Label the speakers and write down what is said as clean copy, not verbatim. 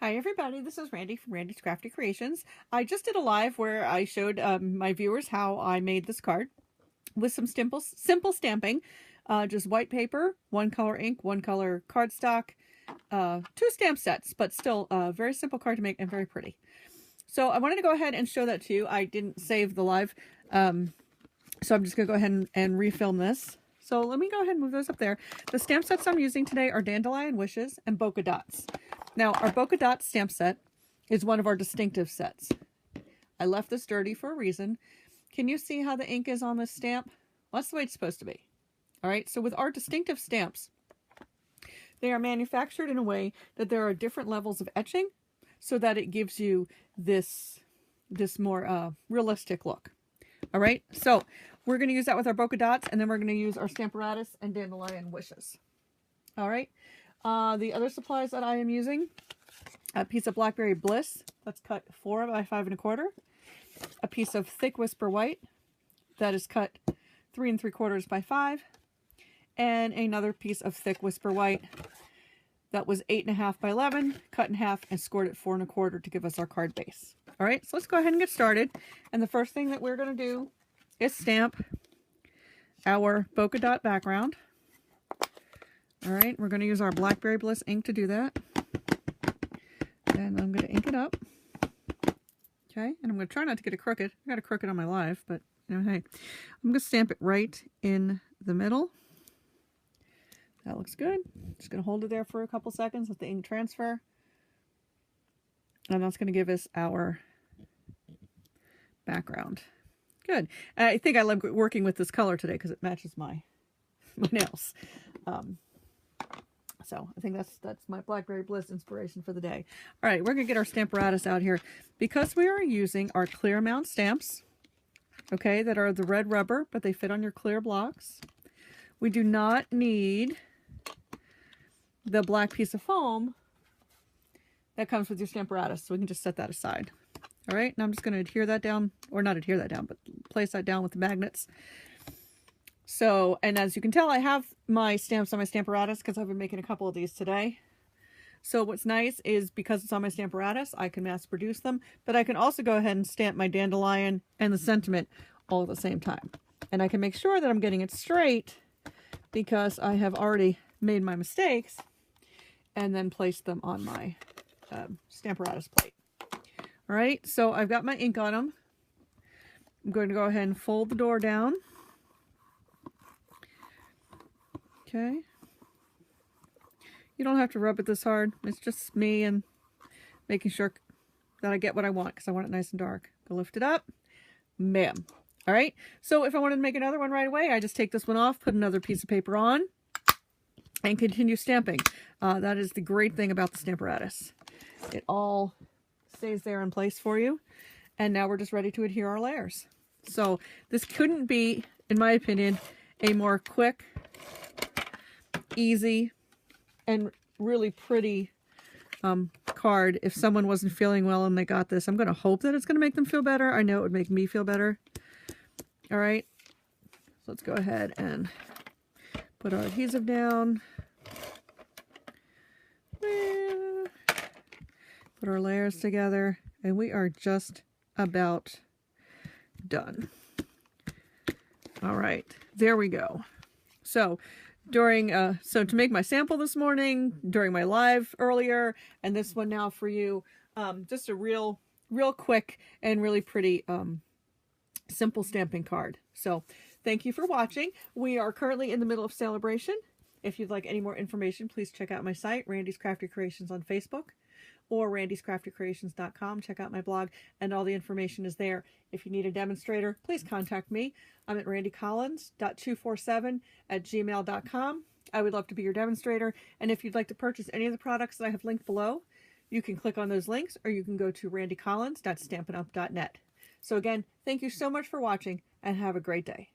Speaker 1: Hi everybody, this is Randy from Randy's Crafty Creations. I just did a live where I showed my viewers how I made this card with some simple stamping. Just white paper, one color ink, one color cardstock, two stamp sets, but still a very simple card to make and very pretty. So I wanted to go ahead and show that to you. I didn't save the live, so I'm just going to go ahead and refilm this. So let me go ahead and move those up there. The stamp sets I'm using today are Dandelion Wishes and Polka Dots. Now, our Polka Dot stamp set is one of our distinctive sets. I left this dirty for a reason. Can you see how the ink is on this stamp? Well, that's the way it's supposed to be. All right, so with our distinctive stamps, they are manufactured in a way that there are different levels of etching so that it gives you this more realistic look. All right, so we're going to use that with our Polka Dots, and then we're going to use our Stamparatus and Dandelion Wishes. All right. The other supplies that I am using, a piece of Blackberry Bliss that's cut 4 by 5 1/4, a piece of thick Whisper White that is cut 3 3/4 by 5, and another piece of thick Whisper White that was 8 1/2 by 11, cut in half and scored at 4 1/4 to give us our card base. All right, so let's go ahead and get started. And the first thing that we're going to do is stamp our polka dot background. All right, we're going to use our Blackberry Bliss ink to do that. And I'm going to ink it up. Okay, and I'm going to try not to get it crooked. I got it crooked on my live, but you know, hey. I'm going to stamp it right in the middle. That looks good. Just going to hold it there for a couple seconds, let the ink transfer. And that's going to give us our background. Good. I think I love working with this color today because it matches my nails. So I think that's my Blackberry Bliss inspiration for the day. All right, we're going to get our Stamparatus out here. Because we are using our clear mount stamps, okay, that are the red rubber, but they fit on your clear blocks. We do not need the black piece of foam that comes with your Stamparatus, so we can just set that aside. All right, and I'm just going to adhere that down, or not adhere that down, but place that down with the magnets. So, and as you can tell, I have my stamps on my Stamparatus because I've been making a couple of these today. So what's nice is because it's on my Stamparatus, I can mass produce them, but I can also go ahead and stamp my Dandelion and the Sentiment all at the same time. And I can make sure that I'm getting it straight because I have already made my mistakes and then placed them on my Stamparatus plate. All right, so I've got my ink on them. I'm going to go ahead and fold the door down. Okay. You don't have to rub it this hard. It's just me and making sure that I get what I want because I want it nice and dark. Go lift it up. Bam. All right. So if I wanted to make another one right away, I just take this one off, put another piece of paper on, and continue stamping. That is the great thing about the Stamparatus. It all stays there in place for you. And now we're just ready to adhere our layers. So this couldn't be, in my opinion, a more quick, easy, and really pretty card if someone wasn't feeling well and they got this. I'm going to hope that it's going to make them feel better. I know it would make me feel better. All right, so let's go ahead and put our adhesive down. Put our layers together, and we are just about done. All right, there we go. So so to make my sample this morning, during my live earlier, and this one now for you, just a real quick and really pretty simple stamping card. So thank you for watching. We are currently in the middle of celebration. If you'd like any more information, please check out my site, Randy's Crafty Creations on Facebook, or randyscraftycreations.com. Check out my blog, and all the information is there. If you need a demonstrator, please contact me. I'm at randycollins.247@gmail.com. I would love to be your demonstrator. And if you'd like to purchase any of the products that I have linked below, you can click on those links, or you can go to randycollins.stampinup.net. So again, thank you so much for watching, and have a great day.